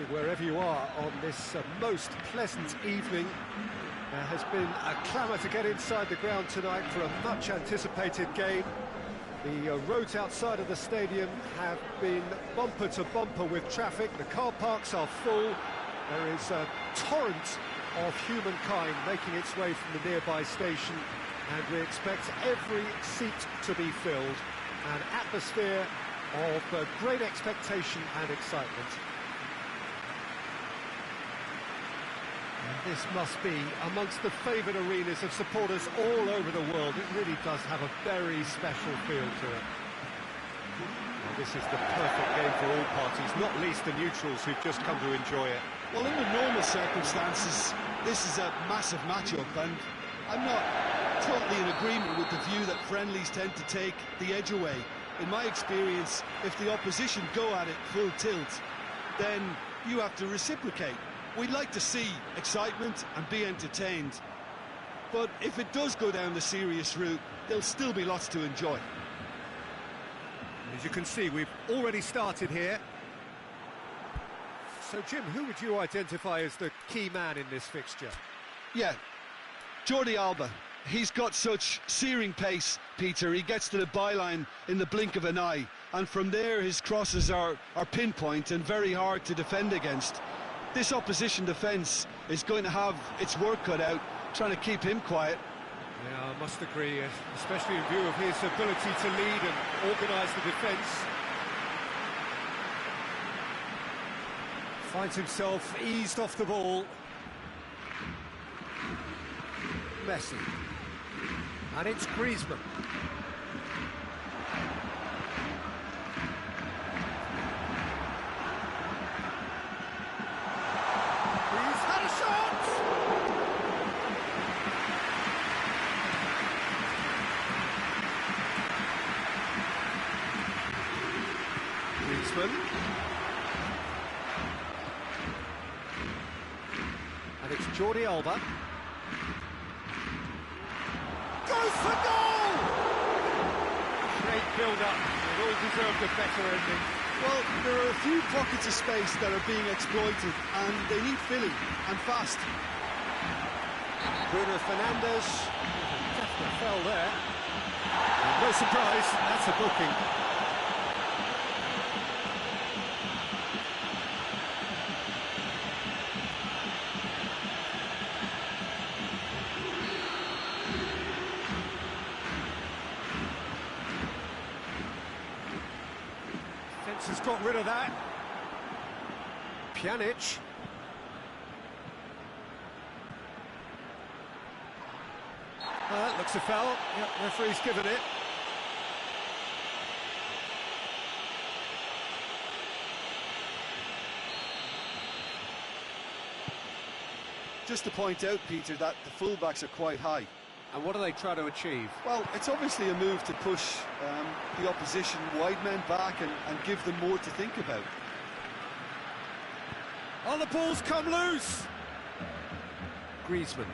Wherever you are on this most pleasant evening, there has been a clamour to get inside the ground tonight for a much-anticipated game. The roads outside of the stadium have been bumper to bumper with traffic. The car parks are full. There is a torrent of humankind making its way from the nearby station, and we expect every seat to be filled. An atmosphere of great expectation and excitement. And this must be amongst the favoured arenas of supporters all over the world. It really does have a very special feel to it. Well, this is the perfect game for all parties, not least the neutrals who've just come to enjoy it. Well, in the normal circumstances, this is a massive matchup, and I'm not totally in agreement with the view that friendlies tend to take the edge away. In my experience, if the opposition go at it full tilt, then you have to reciprocate. We'd like to see excitement and be entertained, but if it does go down the serious route, there'll still be lots to enjoy. As you can see, we've already started here. So, Jim, who would you identify as the key man in this fixture? Yeah, Jordi Alba. He's got such searing pace, Peter. He gets to the byline in the blink of an eye, and from there his crosses are pinpoint and very hard to defend against. This opposition defence is going to have its work cut out, trying to keep him quiet. Yeah, I must agree, especially in view of his ability to lead and organise the defence. Finds himself eased off the ball. Messi. And it's Griezmann. He's had a shot! Griezmann. And it's Jordi Alba. Goes for goal! Great build-up. It all deserved a better ending. Well, there are a few pockets of space that are being exploited, and they need filling, and fast. Bruno Fernandes. Definitely fell there. No surprise, that's a booking. Has got rid of that. Pjanic. Looks a foul. Yep, referee's given it. Just to point out, Peter, that the fullbacks are quite high. And what do they try to achieve? Well, it's obviously a move to push the opposition wide men back and give them more to think about. Oh, the ball's come loose! Griezmann.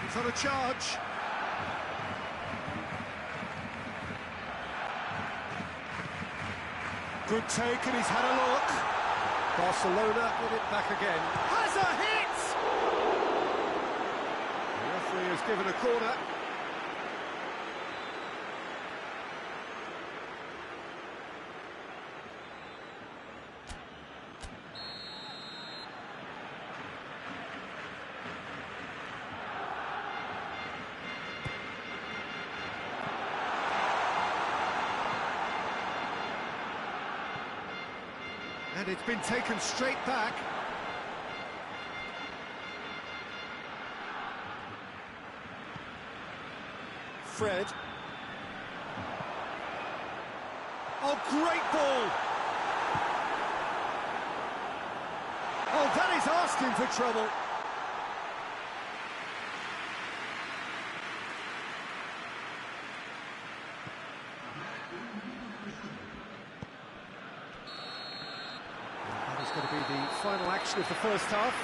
He's on a charge. Good take, and he's had a look. Barcelona with it back again. Has a hit! The referee has given a corner. And it's been taken straight back. Fred. Oh, great ball! Oh, that is asking for trouble. Going to be the final action of the first half.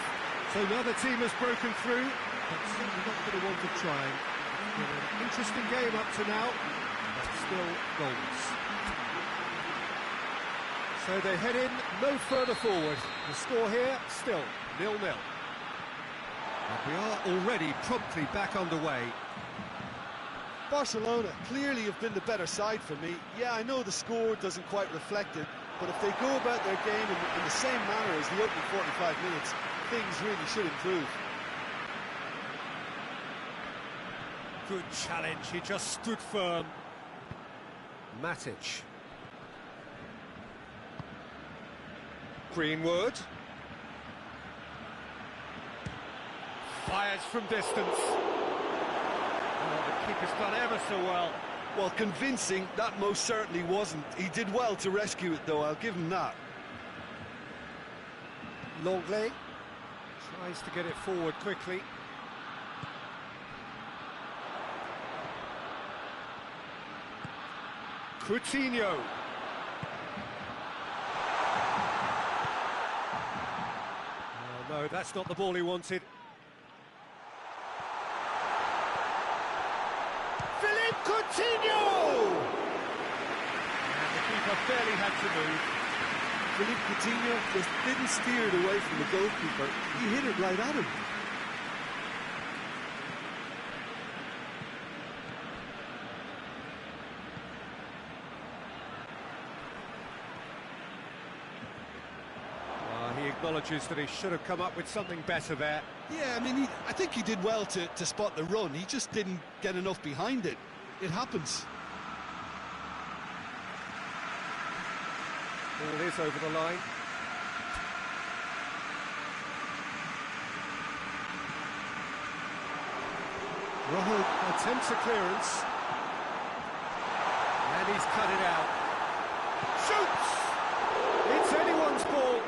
So another team has broken through, but certainly not going to want to try. It's been an interesting game up to now. still goals. So they head in no further forward. The score here, still 0-0. And we are already promptly back underway. Barcelona clearly have been the better side for me. Yeah, I know the score doesn't quite reflect it, but if they go about their game in the same manner as the opening 45 minutes, things really should improve. Good challenge, he just stood firm. Matic. Greenwood. Fires from distance. Oh, the keeper's done ever so well. Well, convincing, that most certainly wasn't. He did well to rescue it, though, I'll give him that. Longley tries to get it forward quickly. Coutinho. Oh, no, that's not the ball he wanted. Coutinho! And the keeper barely had to move. Philippe Coutinho just didn't steer it away from the goalkeeper. He hit it right at him. He acknowledges that he should have come up with something better there. Yeah, I mean, I think he did well to spot the run. He just didn't get enough behind it. It happens. Ball is over the line. Rojo attempts a clearance. And he's cut it out. Shoots! It's anyone's ball.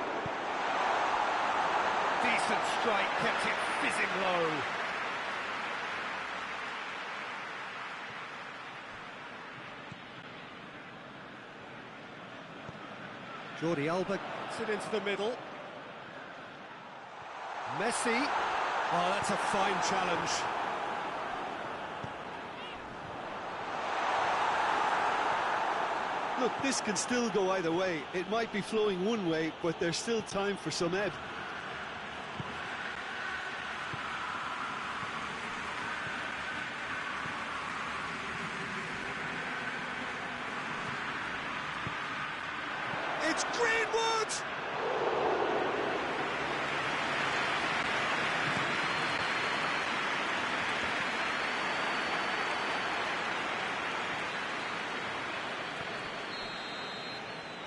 Decent strike, kept it fizzing low. Jordi Alba gets it into the middle. Messi. Oh, that's a fine challenge. Look, this can still go either way. It might be flowing one way, but there's still time for some ebb. It's Greenwood!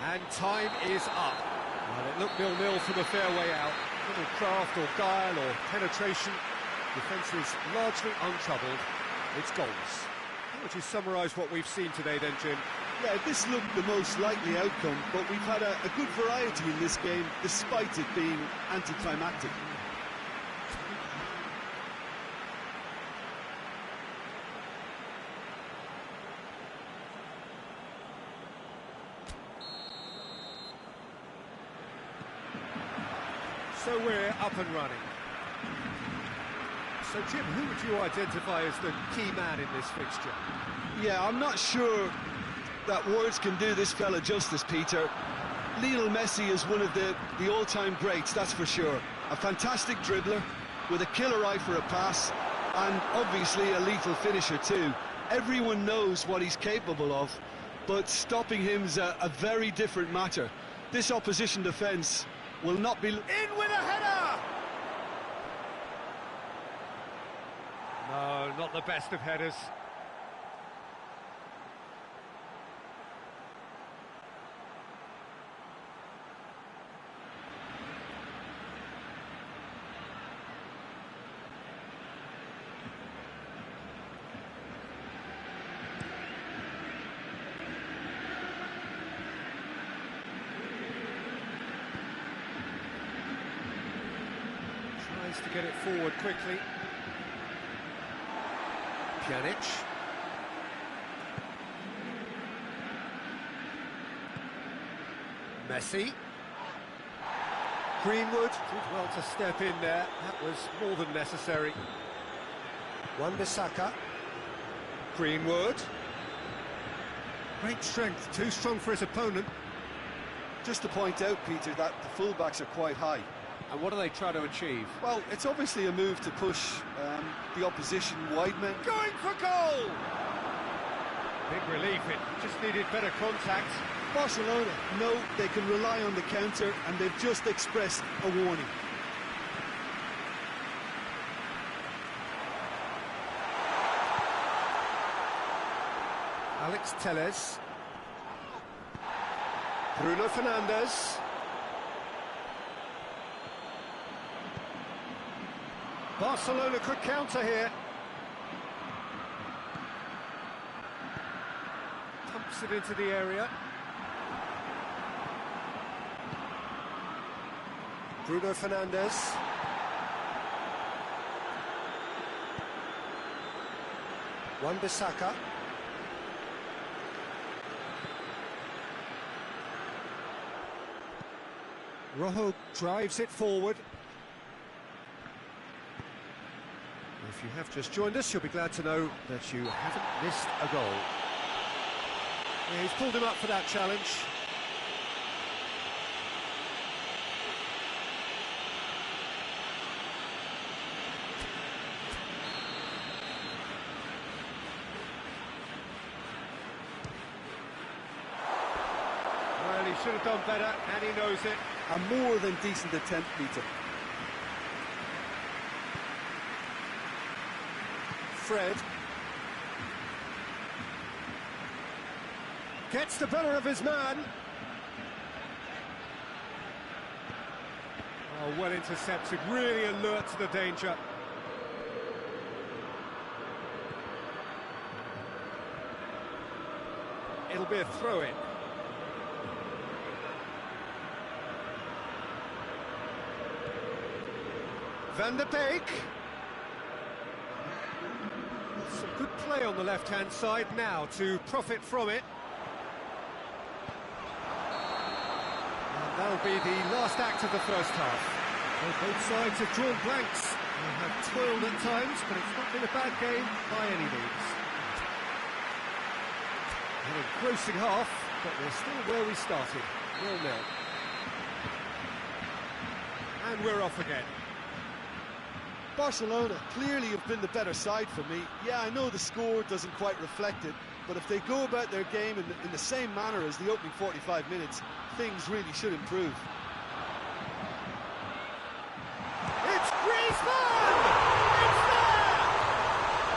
And time is up. Well, it looked 0-0 from a fair way out. Little craft or guile or penetration. Defence is largely untroubled. It's goals. How would you summarise what we've seen today then, Jim? Yeah, this looked the most likely outcome, but we've had a good variety in this game, despite it being anticlimactic. So we're up and running. So, Jim, who would you identify as the key man in this fixture? Yeah, I'm not sure that words can do this fella justice, Peter. Lionel Messi is one of the all-time greats, that's for sure. A fantastic dribbler, with a killer eye for a pass, and obviously a lethal finisher too. Everyone knows what he's capable of, but stopping him's a very different matter. This opposition defence will not be... In with a header! No, not the best of headers. Tries to get it forward quickly. Pjanic. Messi. Greenwood did well to step in there. That was more than necessary. Wan-Bissaka. Greenwood. Great strength, too strong for his opponent. Just to point out, Peter, that the fullbacks are quite high. And what do they try to achieve? Well, it's obviously a move to push the opposition wide men. Going for goal! Big relief, it just needed better contact. Barcelona know they can rely on the counter, and they've just expressed a warning. Alex Telles. Bruno Fernandes. Barcelona could counter here. Pumps it into the area. Bruno Fernandes. Wan-Bissaka. Rojo drives it forward. If you have just joined us, you'll be glad to know that you haven't missed a goal. Yeah, he's pulled him up for that challenge. Well, he should have done better, and he knows it. A more than decent attempt, Peter. Fred. Gets the better of his man. Oh, well intercepted, really alert to the danger. It'll be a throw-in. Van der Beek. Some good play on the left-hand side now to profit from it. And that'll be the last act of the first half. Well, both sides have drawn blanks. They have toiled at times, but it's not been a bad game by any means. An engrossing half, but we're still where we started. 0-0. And we're off again. Barcelona clearly have been the better side for me. Yeah, I know the score doesn't quite reflect it, but if they go about their game in the same manner as the opening 45 minutes, things really should improve. It's Griezmann! It's there!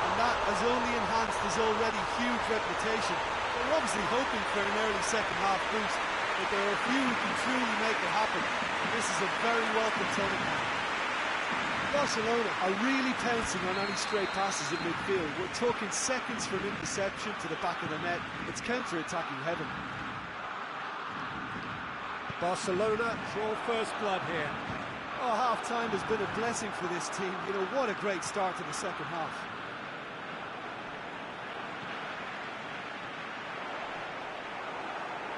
And that has only enhanced his already huge reputation. They're obviously hoping for an early second-half boost, but there are a few who can truly make it happen. This is a very welcome turning point. Barcelona are really pouncing on any stray passes in midfield. We're talking seconds from interception to the back of the net. It's counter-attacking heaven. Barcelona draw first blood here. Oh, half-time has been a blessing for this team. You know, what a great start to the second half.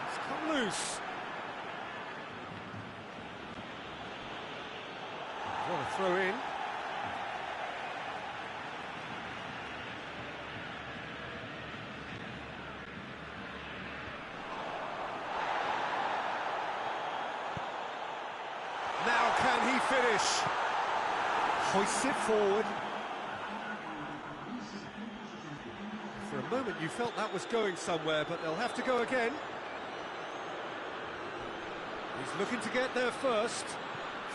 It's come loose. What a throw in. Now can he finish? Hoists it forward. For a moment you felt that was going somewhere, but they'll have to go again. He's looking to get there first.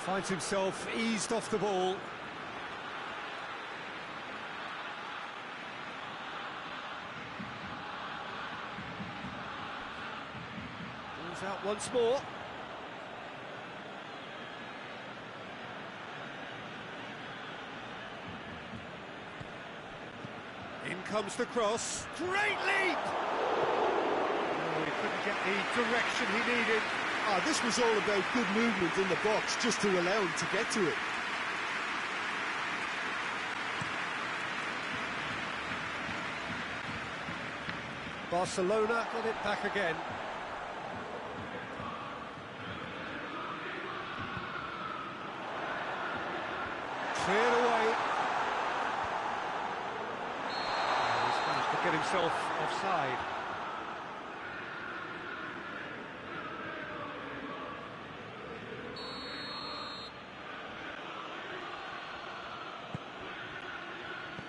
Finds himself eased off the ball. Ball's out once more. In comes the cross. Great leap! Oh, he couldn't get the direction he needed. This was all about good movement in the box, just to allow him to get to it. Barcelona got it back again. Cleared away. He's managed to get himself offside.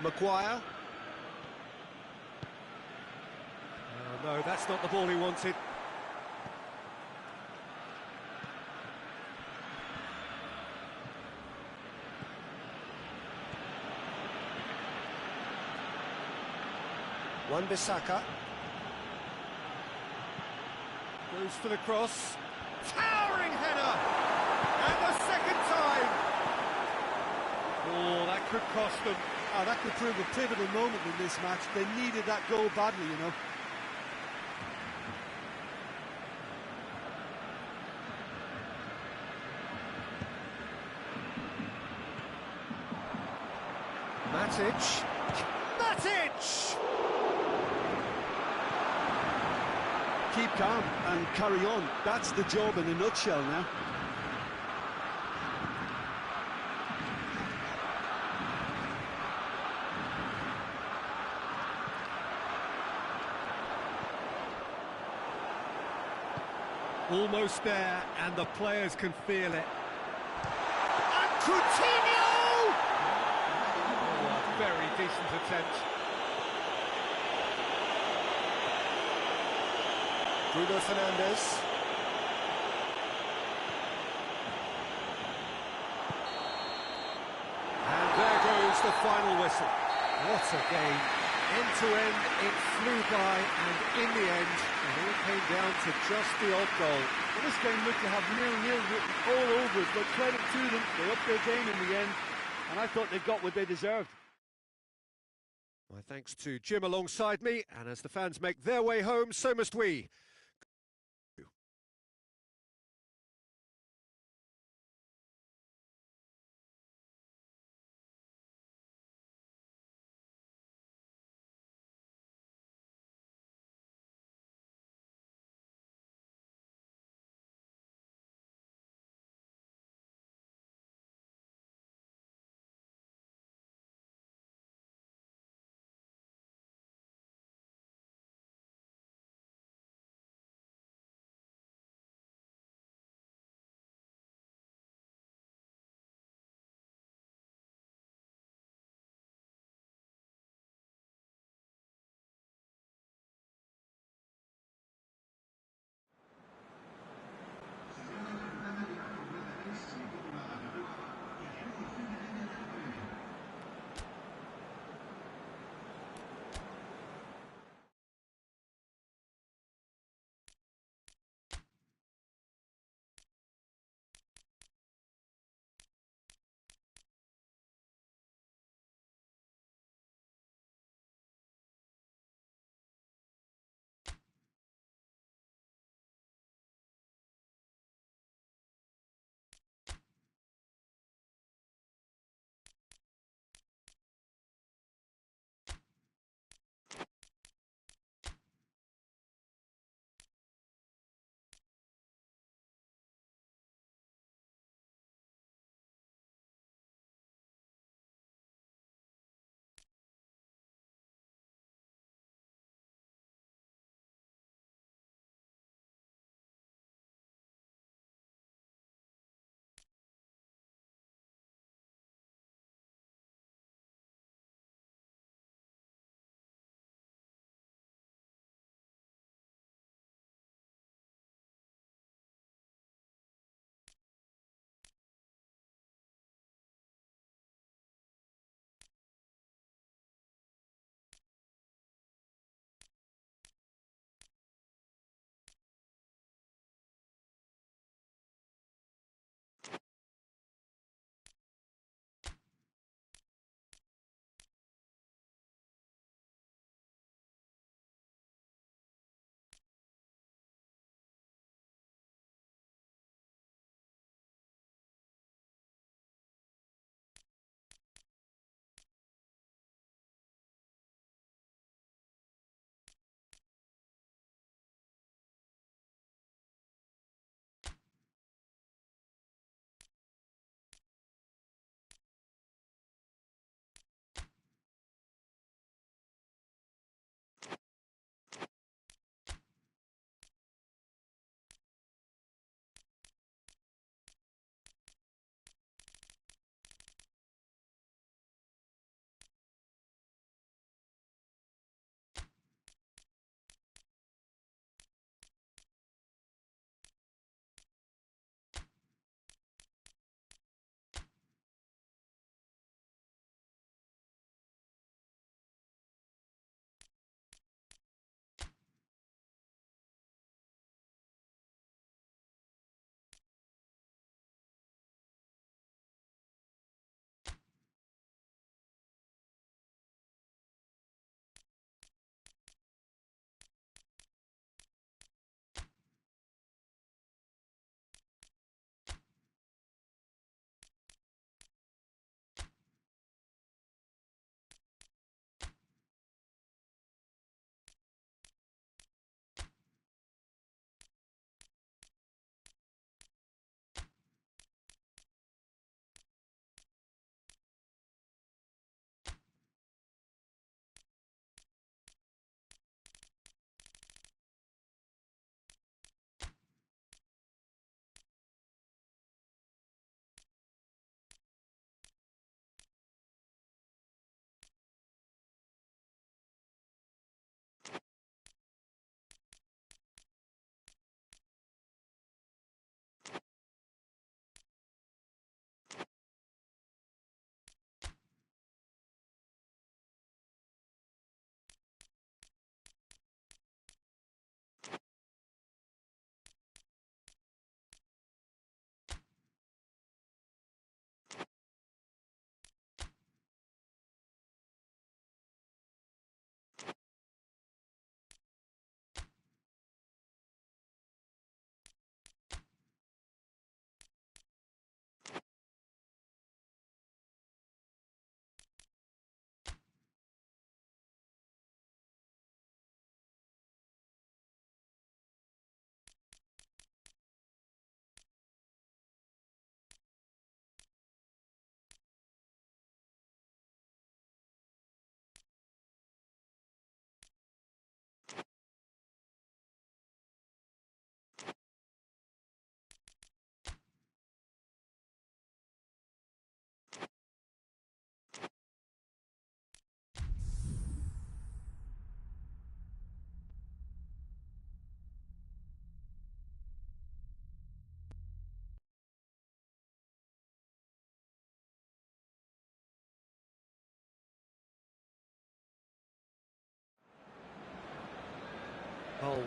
Maguire. Oh, no, that's not the ball he wanted. Wan-Bissaka. Goes for the cross. Towering header! And the second time! Oh, that could cost them. Oh, that could prove a pivotal moment in this match. They needed that goal badly, you know. Matic. Matic! Keep calm and carry on. That's the job in a nutshell now. Almost there, and the players can feel it. And Coutinho! Oh, a very decent attempt. Bruno Fernandes. And there goes the final whistle. What a game. End to end, it flew by, and in the end, it all came down to just the odd goal. Well, this game looked to have 0-0 written all over it, but credit to them, they upped their game in the end, and I thought they got what they deserved. My thanks to Jim alongside me, and as the fans make their way home, so must we.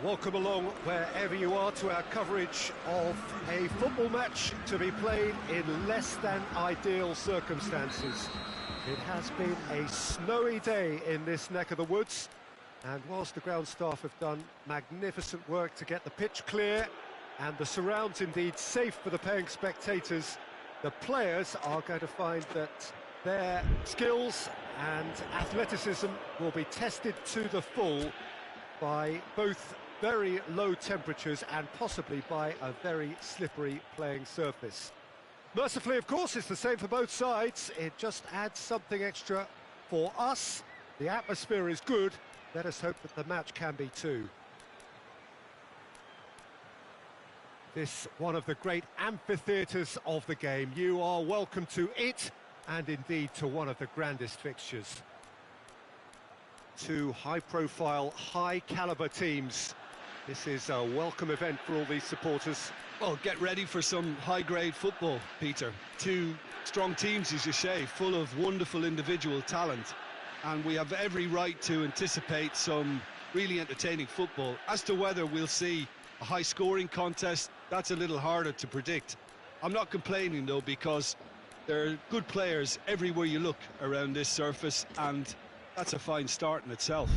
Welcome along wherever you are to our coverage of a football match to be played in less than ideal circumstances. It has been a snowy day in this neck of the woods, and whilst the ground staff have done magnificent work to get the pitch clear and the surrounds indeed safe for the paying spectators, the players are going to find that their skills and athleticism will be tested to the full by both very low temperatures and possibly by a very slippery playing surface. Mercifully, of course, it's the same for both sides. It just adds something extra for us. The atmosphere is good. Let us hope that the match can be too. This one of the great amphitheatres of the game. You are welcome to it, and indeed to one of the grandest fixtures. Two high-profile, high-caliber teams. This is a welcome event for all these supporters. Well, get ready for some high-grade football, Peter. Two strong teams, as you say, full of wonderful individual talent. And we have every right to anticipate some really entertaining football. As to whether we'll see a high-scoring contest, that's a little harder to predict. I'm not complaining, though, because there are good players everywhere you look around this surface, and that's a fine start in itself.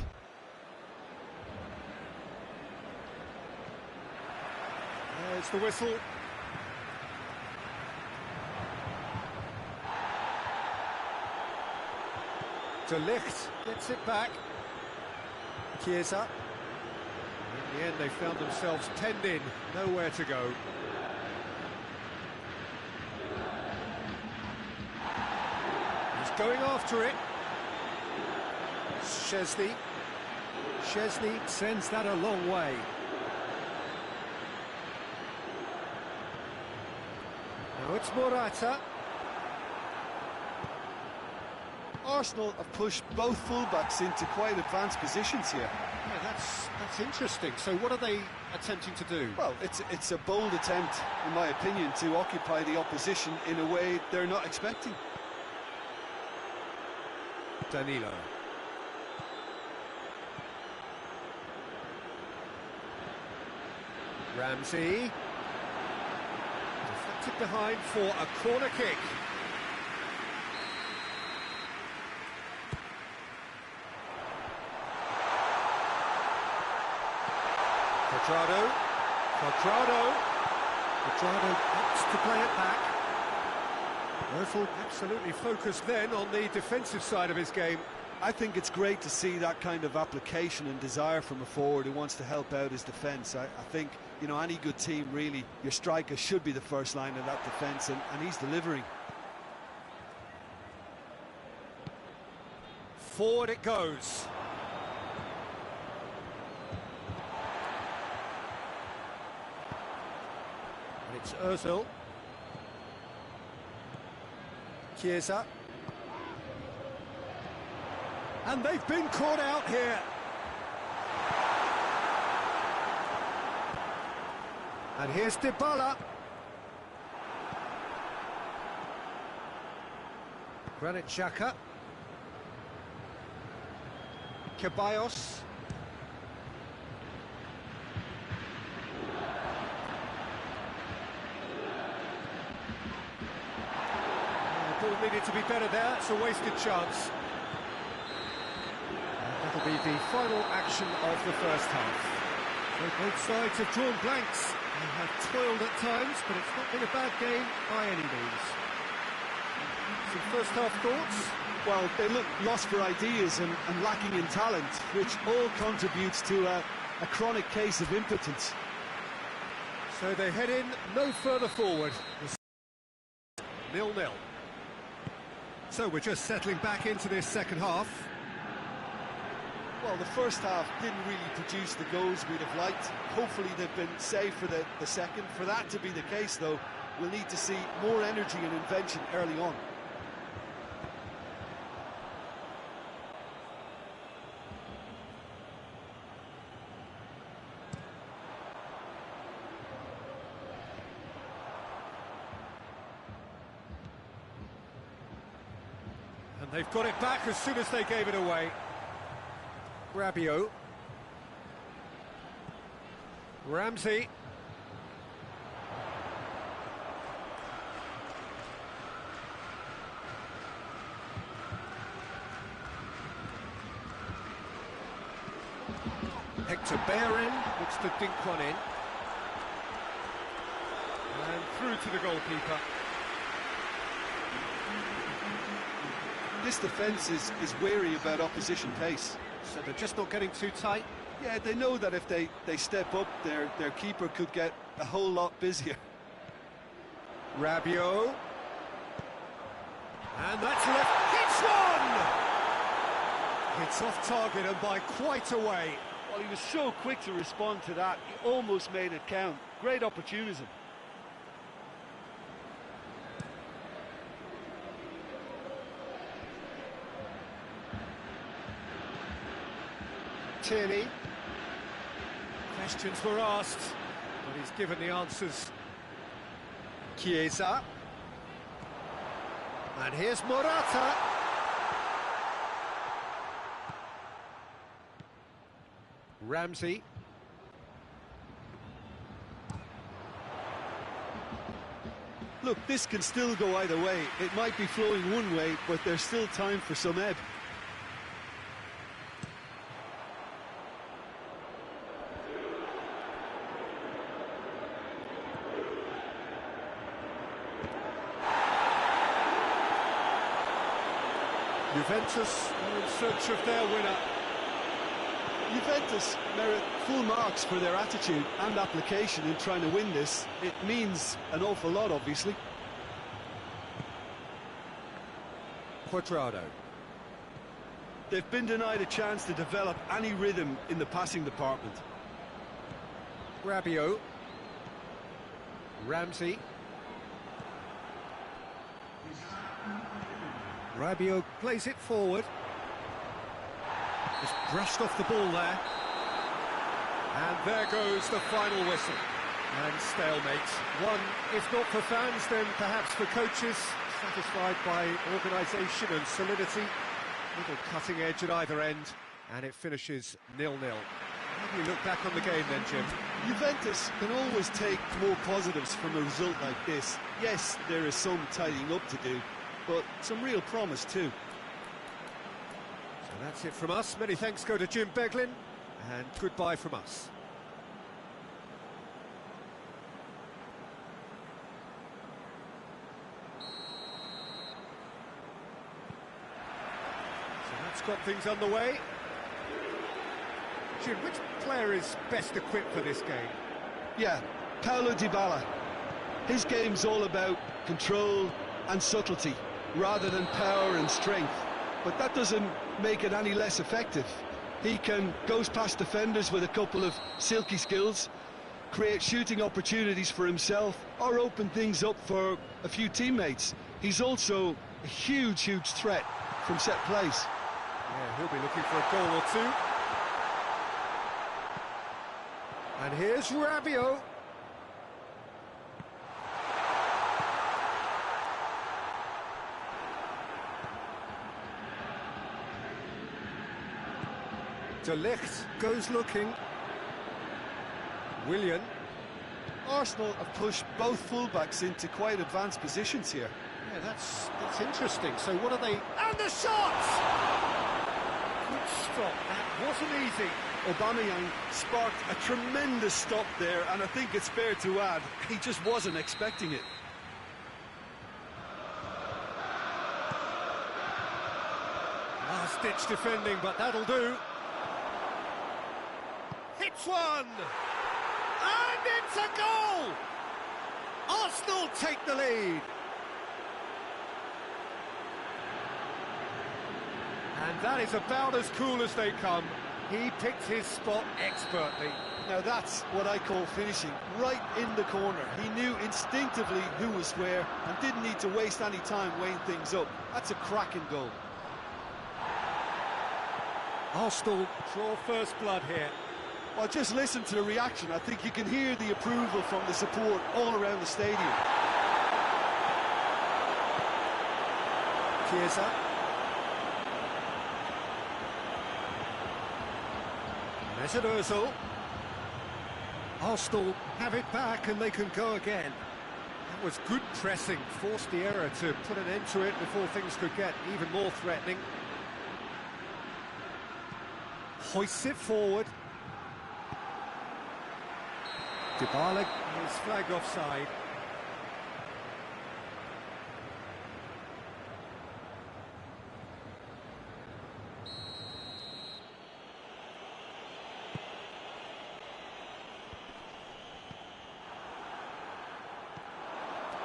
There's the whistle. De Ligt gets it back. Chiesa. In the end, they found themselves penned in, nowhere to go. He's going after it. Szczesny. Szczesny sends that a long way. Now it's Morata. Arsenal have pushed both fullbacks into quite advanced positions here. Yeah, that's interesting. So what are they attempting to do? Well, it's a bold attempt, in my opinion, to occupy the opposition in a way they're not expecting. Danilo. Ramsey. Deflected behind for a corner kick. Quadrado opts to play it back. Ozil absolutely focused then on the defensive side of his game. I think it's great to see that kind of application and desire from a forward who wants to help out his defence. I think, you know, any good team, really, your striker should be the first line of that defence, and he's delivering. Forward it goes. And it's Ozil. Chiesa. And they've been caught out here. And here's Dybala. Granit Xhaka. Ceballos. The ball needed to be better there. It's a wasted chance. That'll be the final action of the first half. So both sides have drawn blanks. They have toiled at times, but it's not been a bad game by any means. Some first half thoughts? Well, they look lost for ideas and lacking in talent, which all contributes to a chronic case of impotence. So they head in no further forward. 0-0. So we're just settling back into this second half. Well, the first half didn't really produce the goals we'd have liked. Hopefully they've been saved for the second. For that to be the case, though, we'll need to see more energy and invention early on. And they've got it back as soon as they gave it away. Rabiot. Ramsey. Hector Bellerin looks to dink one in. And through to the goalkeeper. This defence is wary about opposition pace. So they're just not getting too tight. Yeah, they know that if they step up, their keeper could get a whole lot busier. Rabiot. And that's left. Hits one! It's off target and by quite a way. Well, he was so quick to respond to that, he almost made it count. Great opportunism. Tierney. Questions were asked, but he's given the answers. Chiesa. And here's Morata. Ramsey. Look, this can still go either way. It might be flowing one way, but there's still time for some ebb. Juventus are in search of their winner. Juventus merit full marks for their attitude and application in trying to win this. It means an awful lot, obviously. Cuadrado. They've been denied a chance to develop any rhythm in the passing department. Rabiot. Ramsey. Rabiot plays it forward. Just brushed off the ball there. And there goes the final whistle. And stalemate. One, if not for fans, then perhaps for coaches, satisfied by organisation and solidity. Little cutting edge at either end, and it finishes 0-0. How do you look back on the game then, Jim? Juventus can always take more positives from a result like this. Yes, there is some tidying up to do, but some real promise too. So that's it from us. Many thanks go to Jim Beglin, and goodbye from us. So that's got things underway. Jim, which player is best equipped for this game? Yeah, Paulo Dybala. His game's all about control and subtlety, rather than power and strength. But that doesn't make it any less effective. He can goes past defenders with a couple of silky skills, create shooting opportunities for himself, or open things up for a few teammates. He's also a huge threat from set plays. Yeah, he'll be looking for a goal or two. And here's Rabiot. De Ligt goes looking. Willian. Arsenal have pushed both fullbacks into quite advanced positions here. Yeah, that's interesting. So what are they... And the shot! Good stop. That wasn't easy. Aubameyang sparked a tremendous stop there, and I think it's fair to add, he just wasn't expecting it. Last-ditch defending, but that'll do. Hits one! And it's a goal! Arsenal take the lead. And that is about as cool as they come. He picked his spot expertly. Now that's what I call finishing, right in the corner. He knew instinctively who was where and didn't need to waste any time weighing things up. That's a cracking goal. Arsenal draw first blood here. Well, just listen to the reaction. I think you can hear the approval from the support all around the stadium. Chiesa. Mesut Ozil. Arsenal have it back and they can go again. That was good pressing, forced the error to put an end to it before things could get even more threatening. Hoists it forward. Dybala is flagged offside.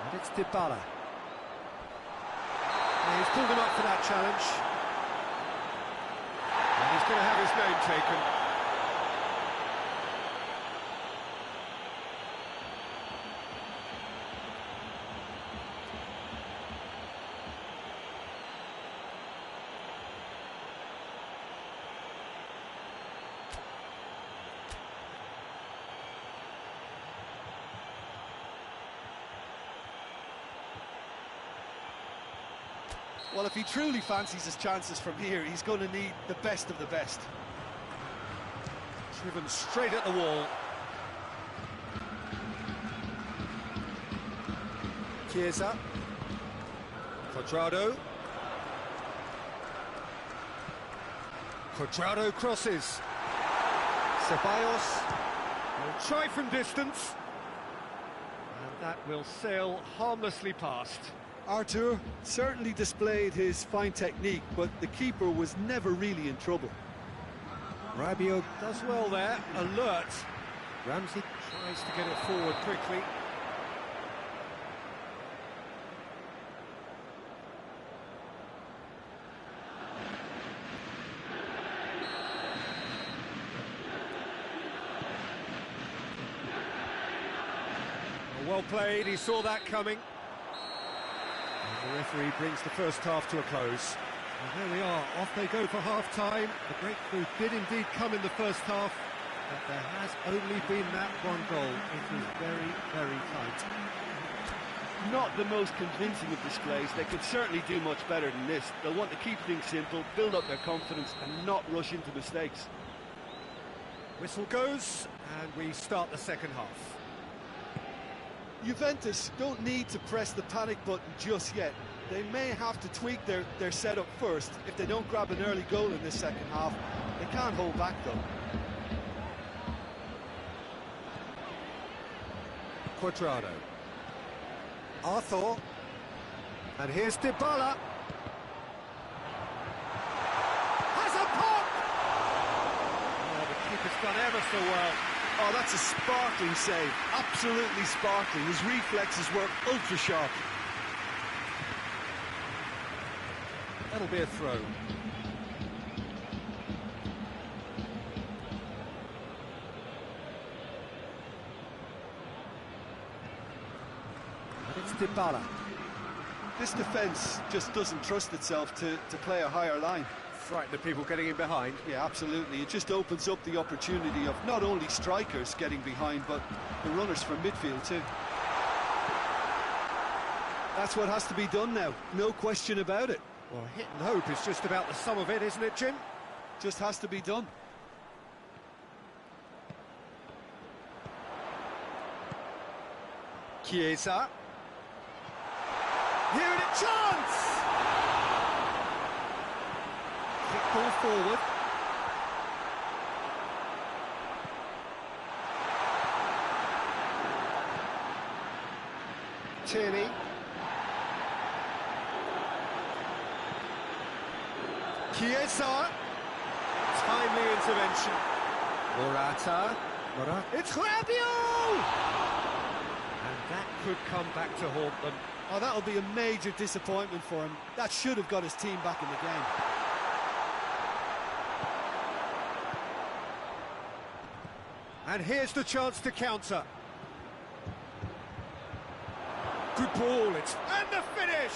And it's Dybala. And he's pulled him up for that challenge. And he's going to have his name taken. Well, if he truly fancies his chances from here, he's going to need the best of the best. Driven straight at the wall. Chiesa. Cuadrado. Cuadrado crosses. Ceballos will try from distance. And that will sail harmlessly past. Artur certainly displayed his fine technique, but the keeper was never really in trouble. Rabiot does well there, alert. Ramsey tries to get it forward quickly. Well played, he saw that coming. The referee brings the first half to a close. And there we are, off they go for half-time. The breakthrough did indeed come in the first half, but there has only been that one goal. It was very, very tight. Not the most convincing of displays. They could certainly do much better than this. They'll want to keep things simple, build up their confidence and not rush into mistakes. Whistle goes, and we start the second half. Juventus don't need to press the panic button just yet. They may have to tweak their setup first. If they don't grab an early goal in this second half, they can't hold back though. Cuadrado. Arthur. And here's Dybala. Has a pop! Oh, the keeper's done ever so well. Oh, that's a sparkling save. Absolutely sparkling. His reflexes were ultra sharp. That'll be a throw. And it's Dybala. This defence just doesn't trust itself to play a higher line. Frighten the people getting in behind. Yeah, absolutely. It just opens up the opportunity of not only strikers getting behind, but the runners from midfield too. That's what has to be done now. No question about it. Well, hit and hope is just about the sum of it, isn't it, Jim? Just has to be done. Chiesa. Here it is, chance! Kick ball forward. Tierney. Chiesa. Timely intervention. Morata. It's Rabiot! And that could come back to haunt them. Oh, that'll be a major disappointment for him. That should have got his team back in the game. And here's the chance to counter. Good ball, it's... And the finish!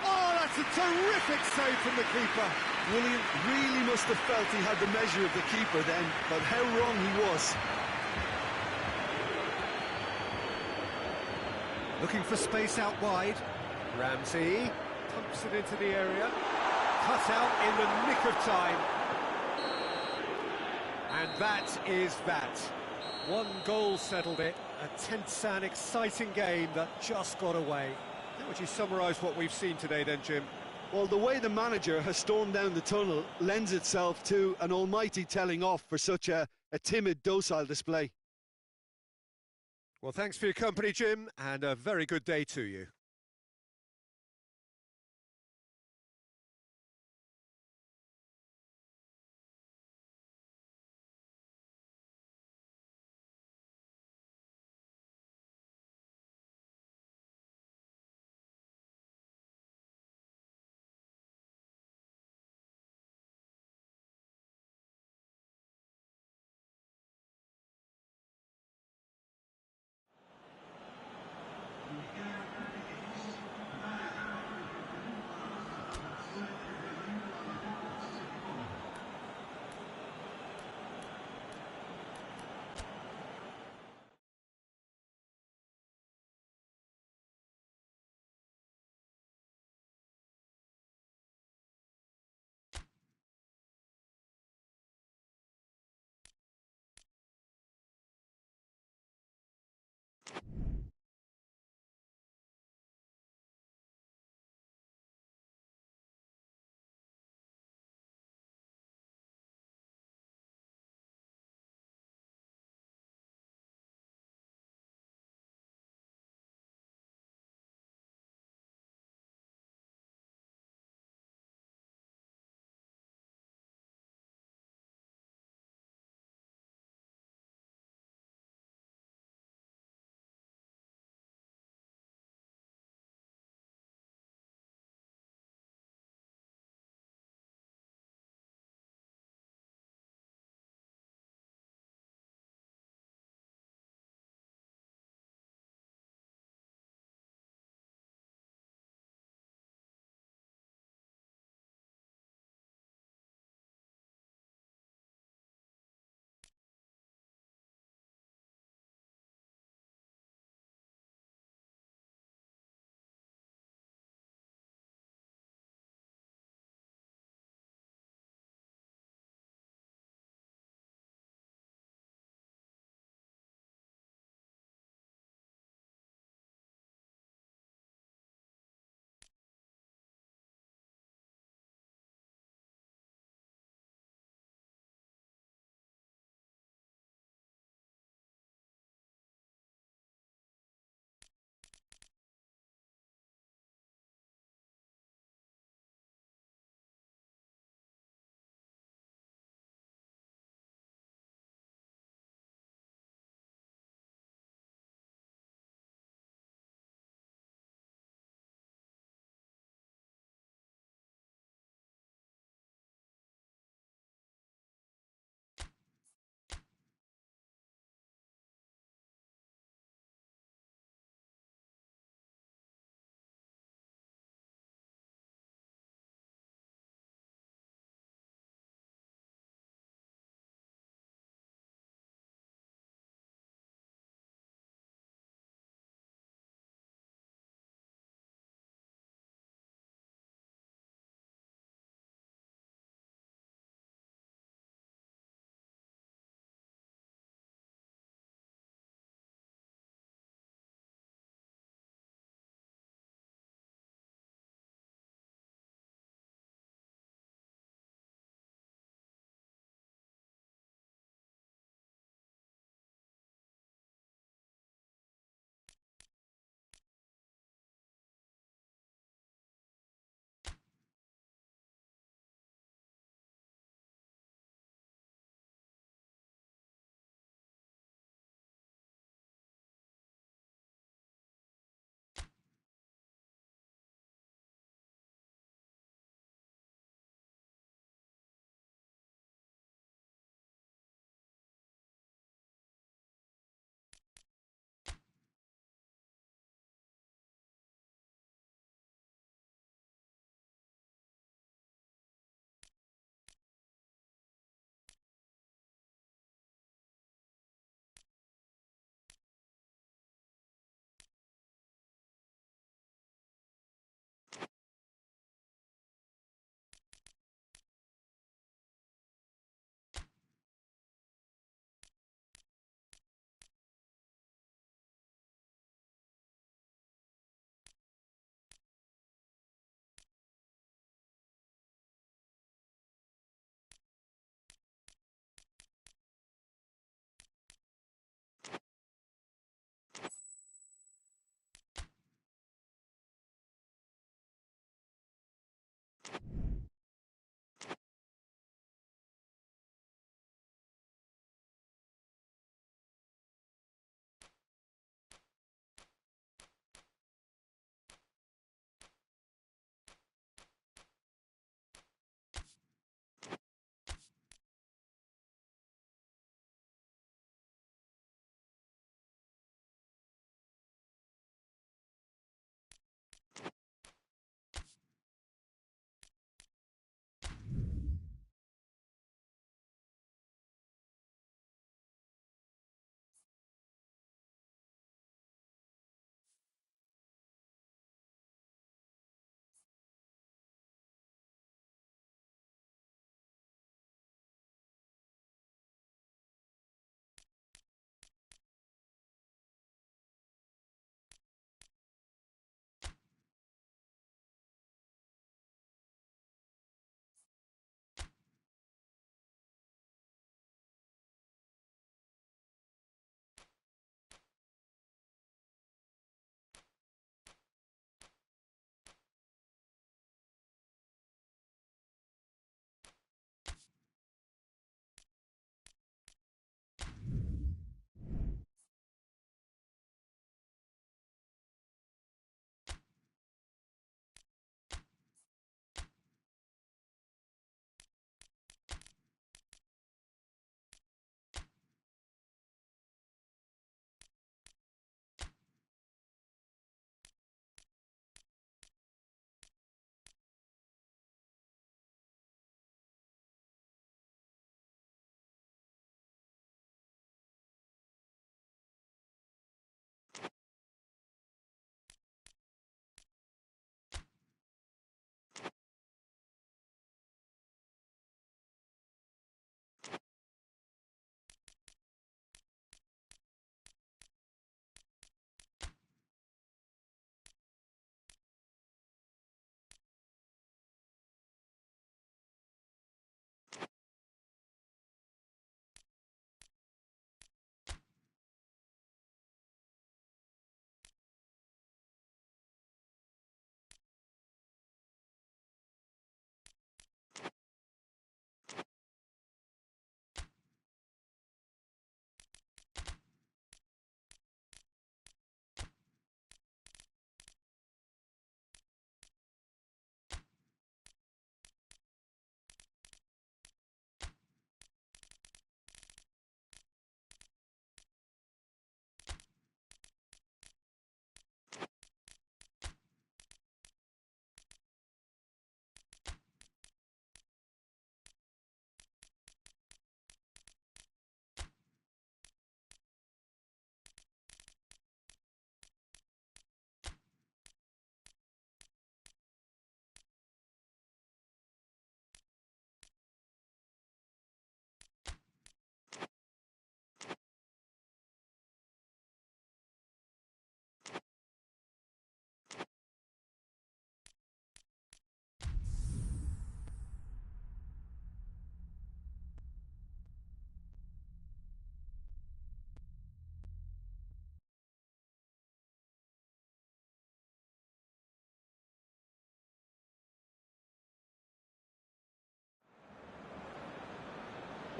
Oh, that's a terrific save from the keeper. William really must have felt he had the measure of the keeper then, but how wrong he was. Looking for space out wide. Ramsey pumps it into the area. Cut out in the nick of time. And that is that. One goal settled it, a tense and exciting game that just got away. How would you summarise what we've seen today then, Jim? Well, the way the manager has stormed down the tunnel lends itself to an almighty telling off for such a timid, docile display. Well, thanks for your company, Jim, and a very good day to you.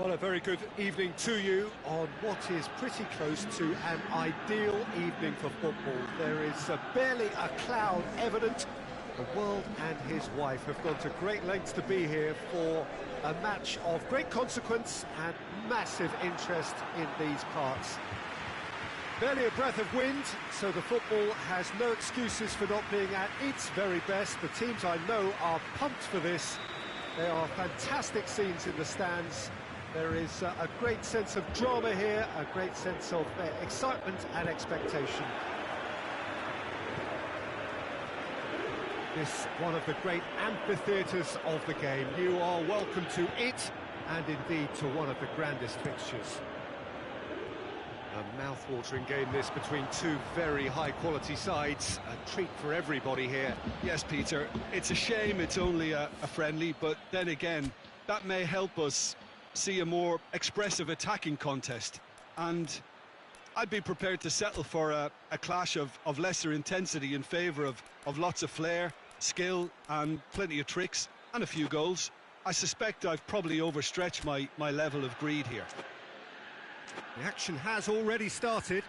Well, a very good evening to you on what is pretty close to an ideal evening for football. There is barely a cloud evident. The world and his wife have gone to great lengths to be here for a match of great consequence and massive interest in these parts. Barely a breath of wind, so the football has no excuses for not being at its very best. The teams I know are pumped for this. There are fantastic scenes in the stands. There is a great sense of drama here, a great sense of excitement and expectation. This one of the great amphitheatres of the game. You are welcome to it, and indeed to one of the grandest fixtures. A mouth-watering game this between two very high-quality sides. A treat for everybody here. Yes, Peter, it's a shame it's only a friendly, but then again, that may help us see a more expressive attacking contest. And I'd be prepared to settle for a clash of lesser intensity in favour of lots of flair, skill and plenty of tricks and a few goals. I suspect I've probably overstretched my level of greed here. The action has already started.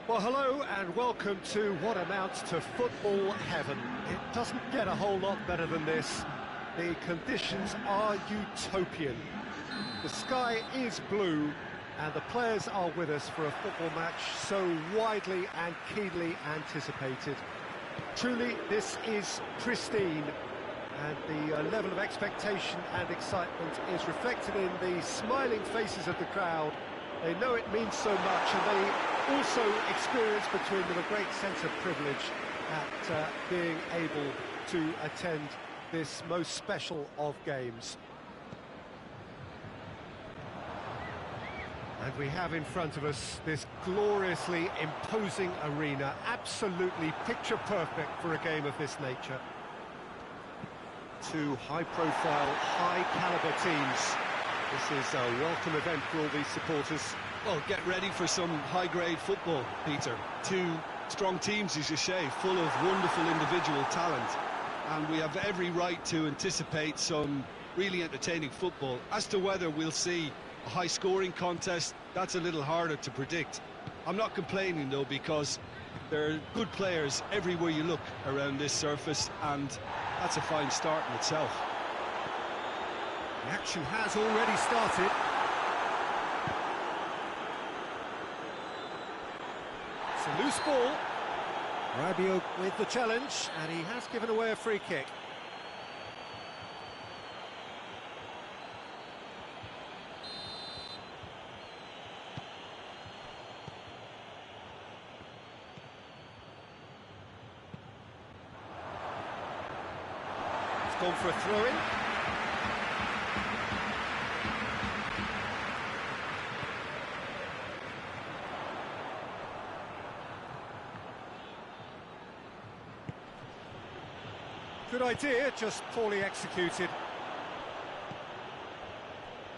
Well, hello and welcome to what amounts to football heaven. It doesn't get a whole lot better than this. The conditions are utopian. The sky is blue and the players are with us for a football match so widely and keenly anticipated. Truly, this is pristine, and the level of expectation and excitement is reflected in the smiling faces of the crowd. They know it means so much, and they also experience between them a great sense of privilege at being able to attend this most special of games. And we have in front of us this gloriously imposing arena, absolutely picture perfect for a game of this nature. Two high-profile, high-caliber teams This is a welcome event for all these supporters. Well, get ready for some high-grade football, Peter. Two strong teams, as you say, full of wonderful individual talent. And we have every right to anticipate some really entertaining football. As to whether we'll see a high-scoring contest, that's a little harder to predict. I'm not complaining, though, because there are good players everywhere you look around this surface, and that's a fine start in itself. The action has already started. It's a loose ball. Rabiot with the challenge, and he has given away a free kick. It's gone for a throw-in. Good idea, just poorly executed.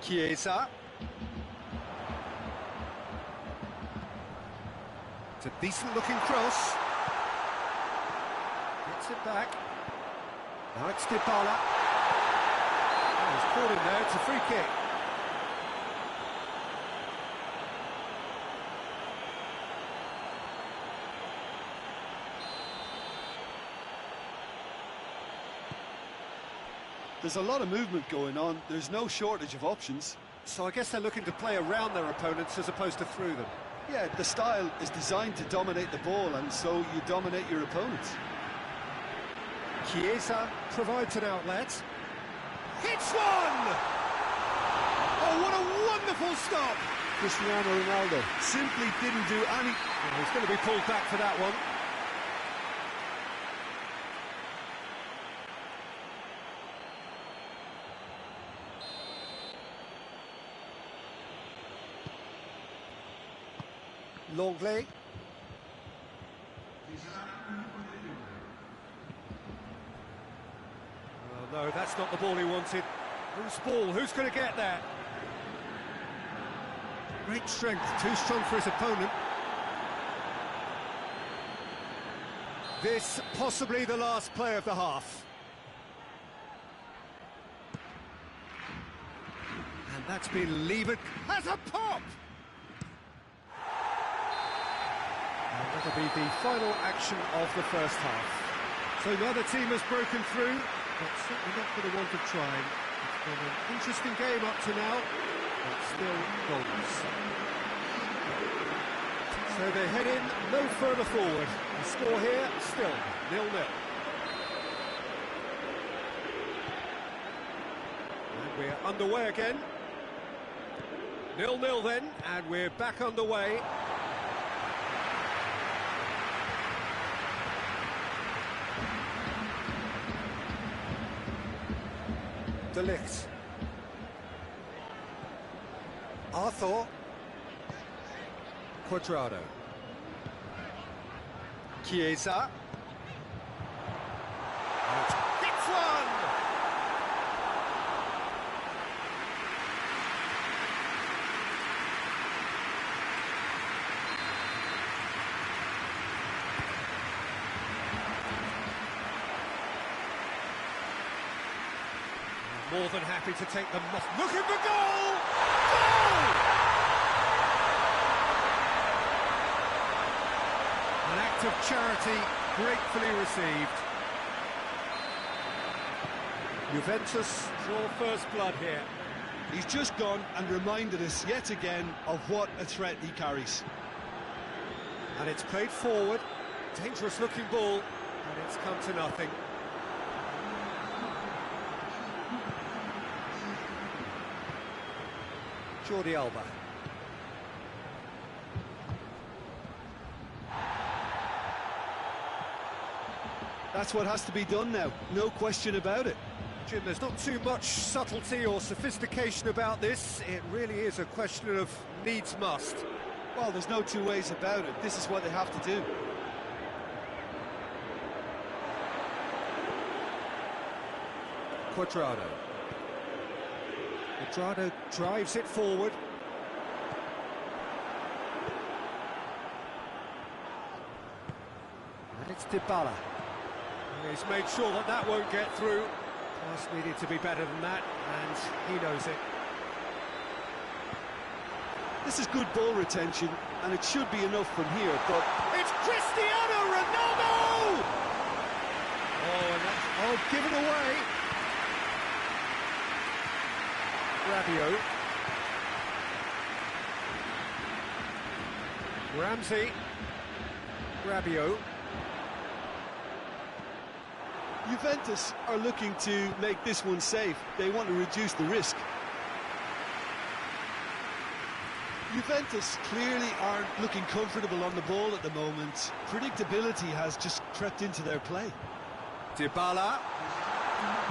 Chiesa. It's a decent-looking cross. Gets it back. Now it's Dybala. Oh, he's caught him there, it's a free kick. There's a lot of movement going on. There's no shortage of options. So I guess they're looking to play around their opponents as opposed to through them. Yeah, the style is designed to dominate the ball, and so you dominate your opponents. Chiesa provides an outlet. Hits one! Oh, what a wonderful stop! Cristiano Ronaldo simply didn't do any... Oh, he's going to be pulled back for that one. Longley. Oh, no, that's not the ball he wanted. Loose ball, who's going to get that? Great strength, too strong for his opponent. This possibly the last play of the half. And that's been levered. Has a pop! And that'll be the final action of the first half. So neither team has broken through, but certainly not for the want of trying. It's been an interesting game up to now, but still goalless. So they head in no further forward. The score here, still 0-0. And we're underway again. 0-0 then, and we're back underway. De Ligt. Arthur. Quadrado. Chiesa. Hits one! More than happy to take them off. Looking for goal! Goal! An act of charity gratefully received. Juventus draw first blood here. He's just gone and reminded us yet again of what a threat he carries. And it's played forward. Dangerous looking ball, and it's come to nothing. Jordi Alba. That's what has to be done now, no question about it. Jim, there's not too much subtlety or sophistication about this. It really is a question of needs must. Well, there's no two ways about it. This is what they have to do. Quadrado. Quadrado drives it forward. And it's Dybala. He's made sure that that won't get through. Pass needed to be better than that, and he knows it. This is good ball retention, and it should be enough from here, but... It's Cristiano Ronaldo! Oh, and that's given away. Rabiot. Ramsey. Rabiot. Juventus are looking to make this one safe. They want to reduce the risk. Juventus clearly aren't looking comfortable on the ball at the moment. Predictability has just crept into their play. Dybala.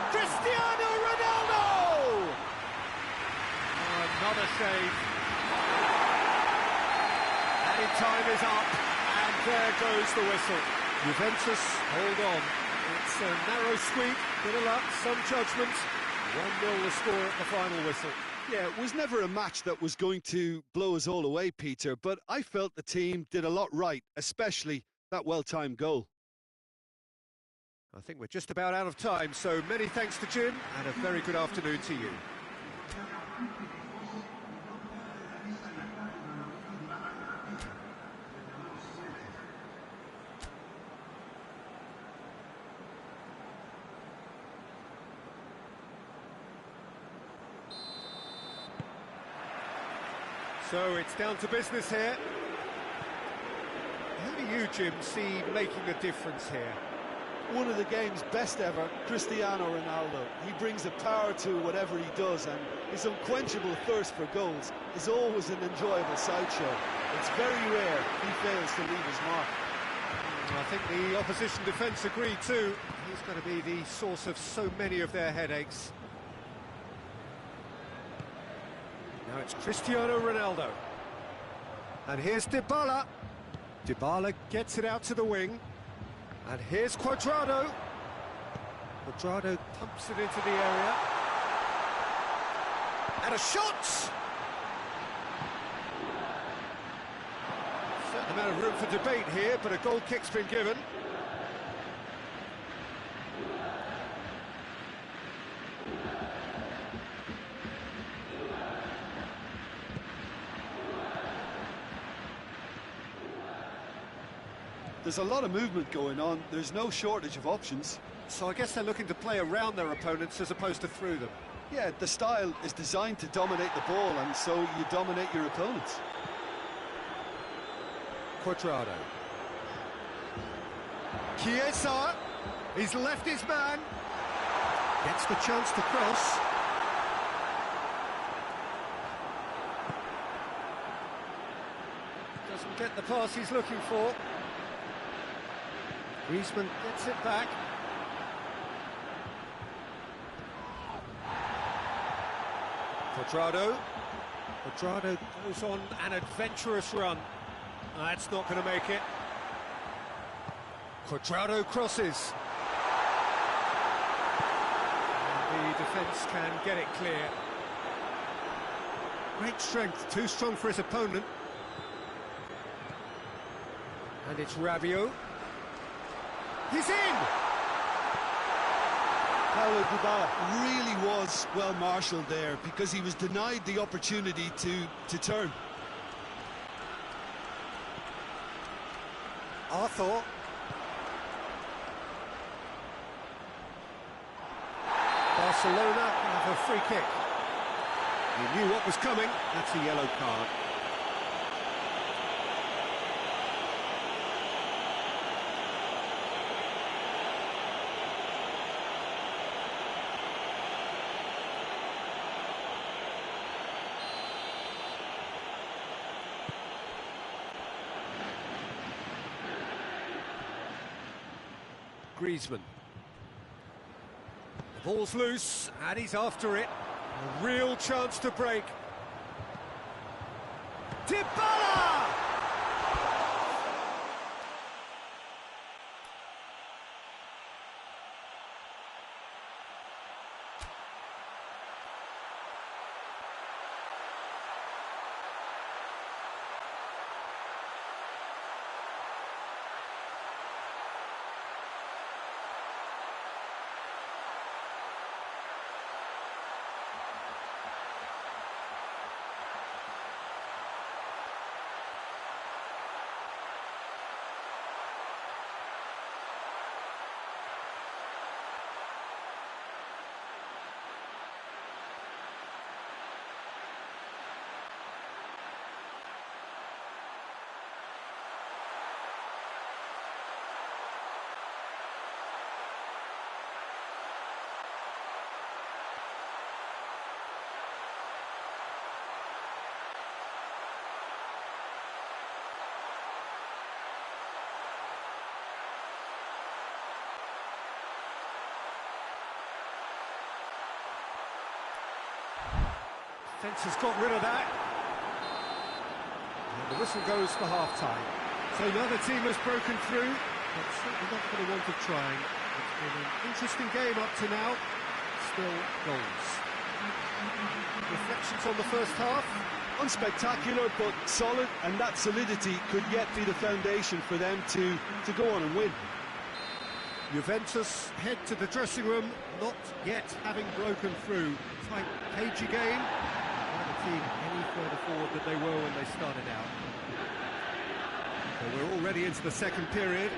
Cristiano Ronaldo! Oh, another save. Added time is up, and there goes the whistle. Juventus hold on. It's a narrow squeak, bit of luck, some judgment. 1-0 the score at the final whistle. Yeah, it was never a match that was going to blow us all away, Peter, but I felt the team did a lot right, especially that well-timed goal. I think we're just about out of time, so many thanks to Jim, and a very good afternoon to you. So it's down to business here. Who do you, Jim, see making a difference here? One of the game's best ever, Cristiano Ronaldo. He brings a power to whatever he does, and his unquenchable thirst for goals is always an enjoyable sideshow. It's very rare he fails to leave his mark. I think the opposition defence agree too. He's going to be the source of so many of their headaches. Now it's Cristiano Ronaldo. And here's Dybala. Dybala gets it out to the wing. And here's Quadrado. Quadrado pumps it into the area. And a shot! Certain amount of room for debate here, but a goal kick's been given. There's a lot of movement going on. There's no shortage of options. So I guess they're looking to play around their opponents as opposed to through them. Yeah, the style is designed to dominate the ball, and so you dominate your opponents. Quadrado. Chiesa. He's left his man. Gets the chance to cross. Doesn't get the pass he's looking for. Griezmann gets it back. Quadrado. Quadrado goes on an adventurous run. That's not going to make it. Quadrado crosses. And the defence can get it clear. Great strength, too strong for his opponent. And it's Rabiot. He's in! Paulo Dybala really was well marshalled there because he was denied the opportunity to turn. Arthur. Barcelona have a free kick. He knew what was coming. That's a yellow card. Griezmann. The ball's loose, and he's after it. A real chance to break. Dybala! Defence has got rid of that. And the whistle goes for half-time. So another team has broken through, but certainly not for the want of trying. It's been an interesting game up to now. Still goals. Reflections on the first half? Unspectacular, but solid, and that solidity could yet be the foundation for them to go on and win. Juventus head to the dressing room, not yet having broken through. Tight, cagey game. Neither team any further forward than they were when they started out. So we're already into the second period.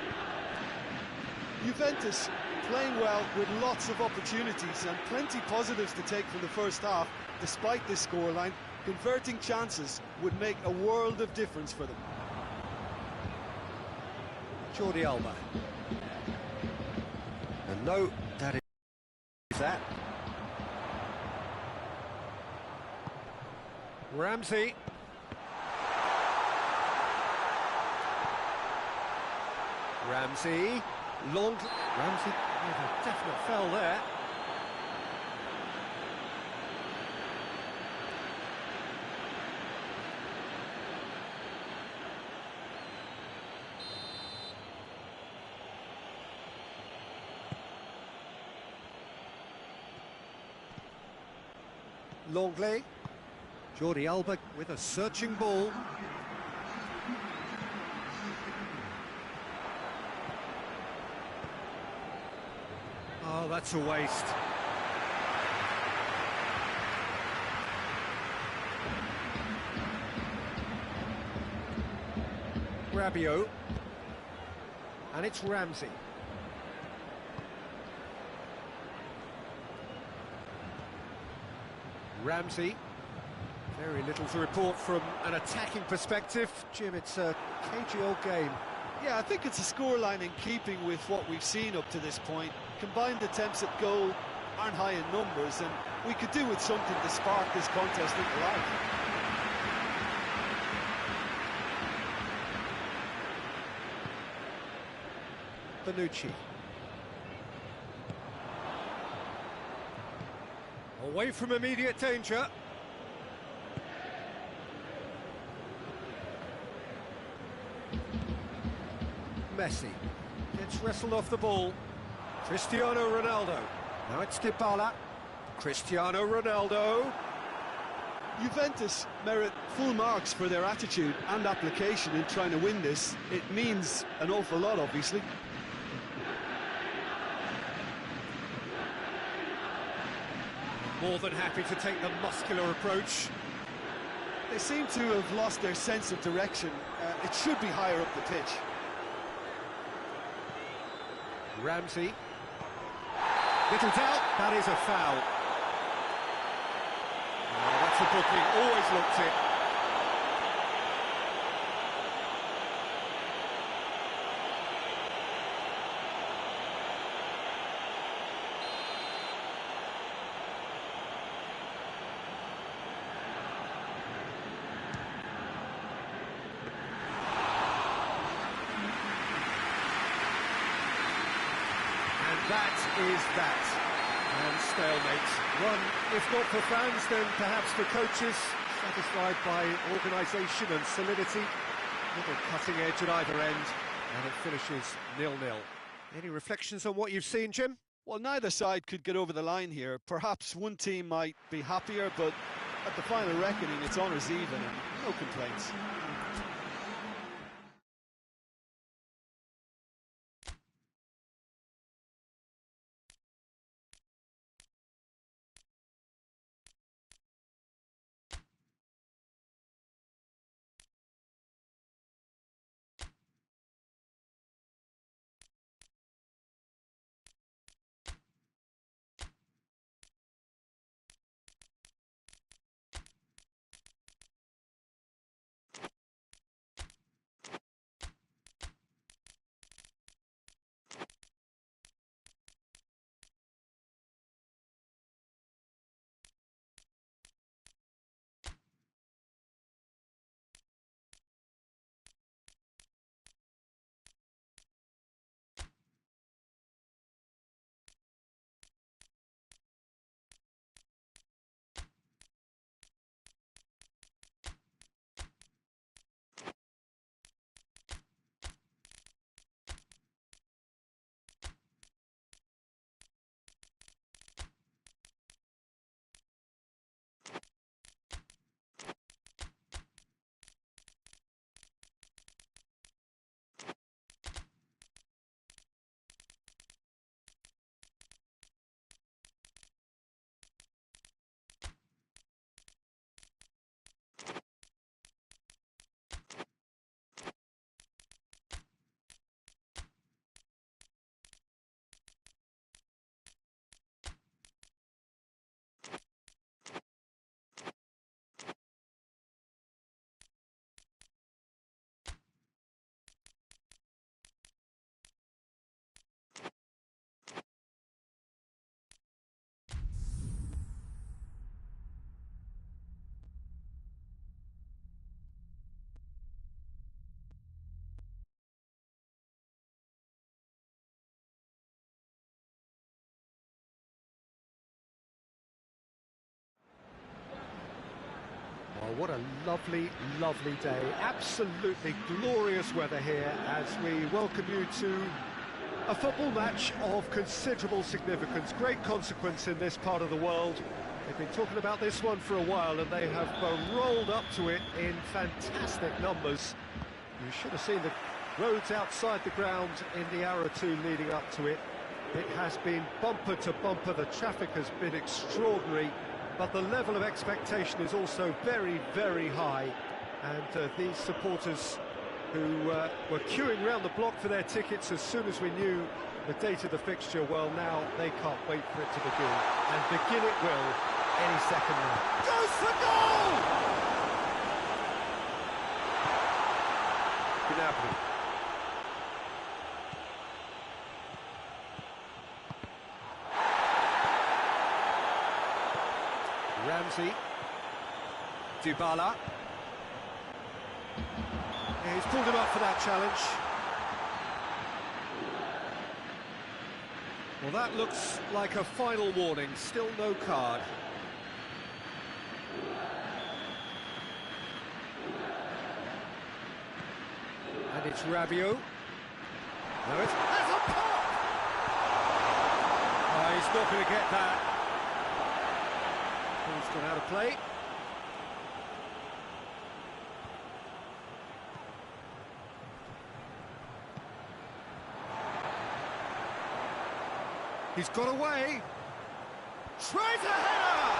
Juventus playing well with lots of opportunities and plenty positives to take from the first half. Despite this scoreline, converting chances would make a world of difference for them. Jordi Alba. And no, that is that. Ramsey. Ramsey. Long. Ramsey with a definite foul there. Longley. Jordi Alba with a searching ball. Oh, that's a waste. Rabiot. And it's Ramsey. Ramsey. Very little to report from an attacking perspective. Jim, it's a cagey old game. Yeah, I think it's a scoreline in keeping with what we've seen up to this point. Combined attempts at goal aren't high in numbers, and we could do with something to spark this contest into life. Bonucci. Away from immediate danger. Messi gets wrestled off the ball. Cristiano Ronaldo. Now it's Dybala. Cristiano Ronaldo. Juventus merit full marks for their attitude and application in trying to win this. It means an awful lot, obviously. More than happy to take the muscular approach. They seem to have lost their sense of direction. It should be higher up the pitch. Ramsey. Little doubt, that is a foul. Oh, that's a booking, always looked it. That is that. And stalemate. One, if not for fans, then perhaps for coaches, satisfied by organisation and solidity. Little cutting edge at either end, and it finishes 0-0. Any reflections on what you've seen, Jim? Well, neither side could get over the line here. Perhaps one team might be happier, but at the final reckoning, it's honours even and no complaints. What a lovely, lovely day. Absolutely glorious weather here as we welcome you to a football match of considerable significance, great consequence in this part of the world. They've been talking about this one for a while and they have rolled up to it in fantastic numbers. You should have seen the roads outside the ground in the hour or two leading up to it. It has been bumper to bumper, the traffic has been extraordinary, but the level of expectation is also very, very high. And these supporters who were queuing around the block for their tickets as soon as we knew the date of the fixture, well, now they can't wait for it to begin. And begin it will any second now. Goes for goal! Gnabry. Ramsey. Dybala. Yeah, he's pulled him up for that challenge. Well, that looks like a final warning. Still no card. And it's Rabiot. No, it's... That's a pop! Oh, he's not going to get that. Ball's gone out of play. He's got away. Tries a header!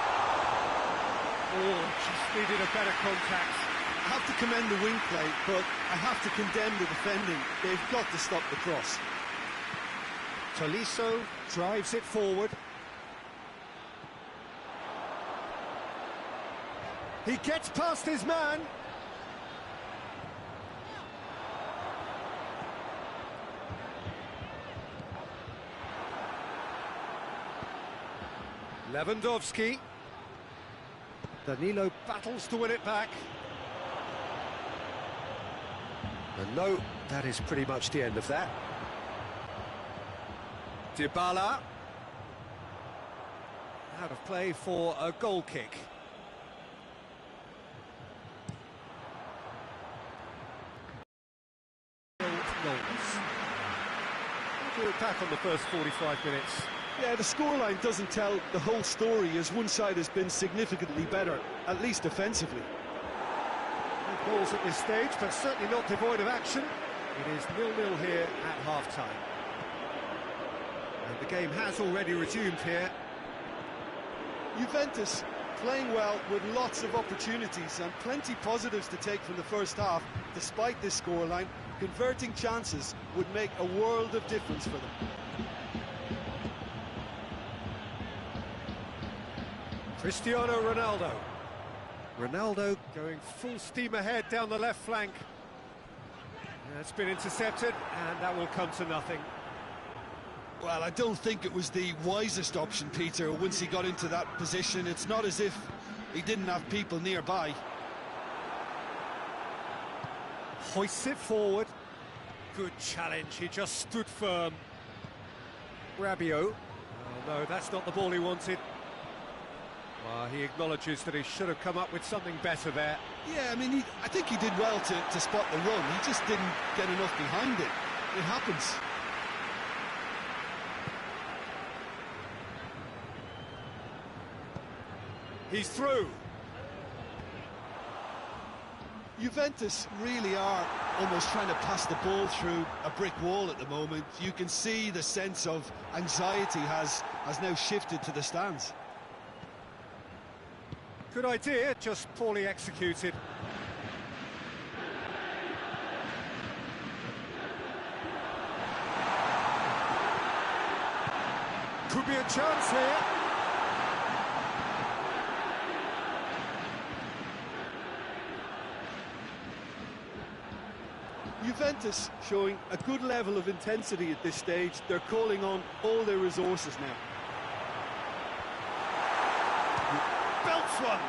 Oh, just needed a better contact. I have to commend the wing play, but I have to condemn the defending. They've got to stop the cross. Tolisso drives it forward. He gets past his man. Lewandowski. Danilo battles to win it back. And no, that is pretty much the end of that. Dybala. Out of play for a goal kick. We'll do it back on the first 45 minutes. Yeah, the scoreline doesn't tell the whole story, as one side has been significantly better, at least offensively. No goals at this stage, but certainly not devoid of action. It is 0-0 here at half-time. And the game has already resumed here. Juventus playing well with lots of opportunities and plenty positives to take from the first half. Despite this scoreline, converting chances would make a world of difference for them. Cristiano Ronaldo. Ronaldo going full steam ahead down the left flank. It's been intercepted, and that will come to nothing. Well, I don't think it was the wisest option, Peter, once he got into that position. It's not as if he didn't have people nearby. Hoists it forward. Good challenge, he just stood firm. Rabiot. Oh no, that's not the ball he wanted. Well, he acknowledges that he should have come up with something better there. Yeah, I mean, I think he did well to spot the run. He just didn't get enough behind it. It happens. He's through. Juventus really are almost trying to pass the ball through a brick wall at the moment. You can see the sense of anxiety has now shifted to the stands. Good idea, just poorly executed. Could be a chance here. Juventus showing a good level of intensity at this stage. They're calling on all their resources now. Belts one.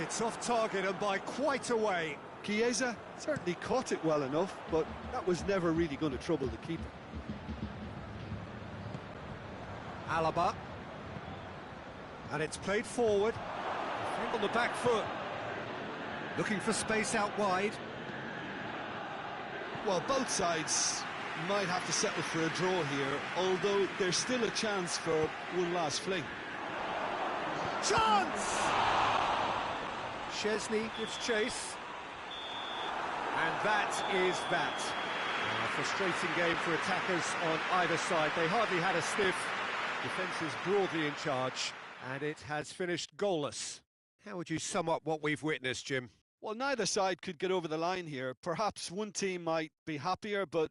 It's off target and by quite a way. Chiesa certainly caught it well enough, but that was never really going to trouble the keeper. Alaba. And it's played forward. On the back foot. Looking for space out wide. Well, both sides might have to settle for a draw here, although there's still a chance for one last fling. Chance! Chesney gives chase. And that is that. A frustrating game for attackers on either side. They hardly had a sniff. Defence is broadly in charge, and it has finished goalless. How would you sum up what we've witnessed, Jim? Well, neither side could get over the line here. Perhaps one team might be happier, but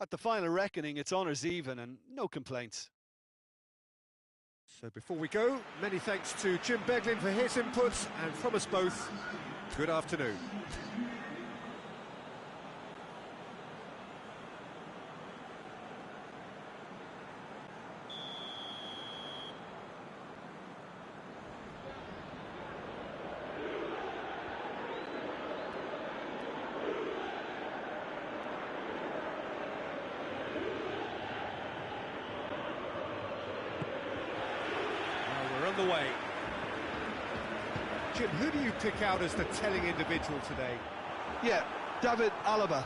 at the final reckoning, it's honours even and no complaints. So before we go, many thanks to Jim Beglin for his inputs, and from us both, good afternoon. On the way. Jim, who do you pick out as the telling individual today? Yeah, David Alaba,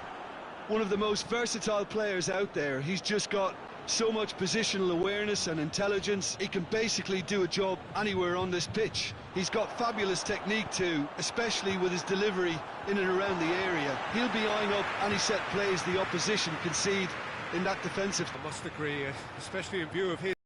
one of the most versatile players out there. He's just got so much positional awareness and intelligence. He can basically do a job anywhere on this pitch. He's got fabulous technique too, especially with his delivery in and around the area. He'll be eyeing up any set plays the opposition concede in that defensive. I must agree, especially in view of his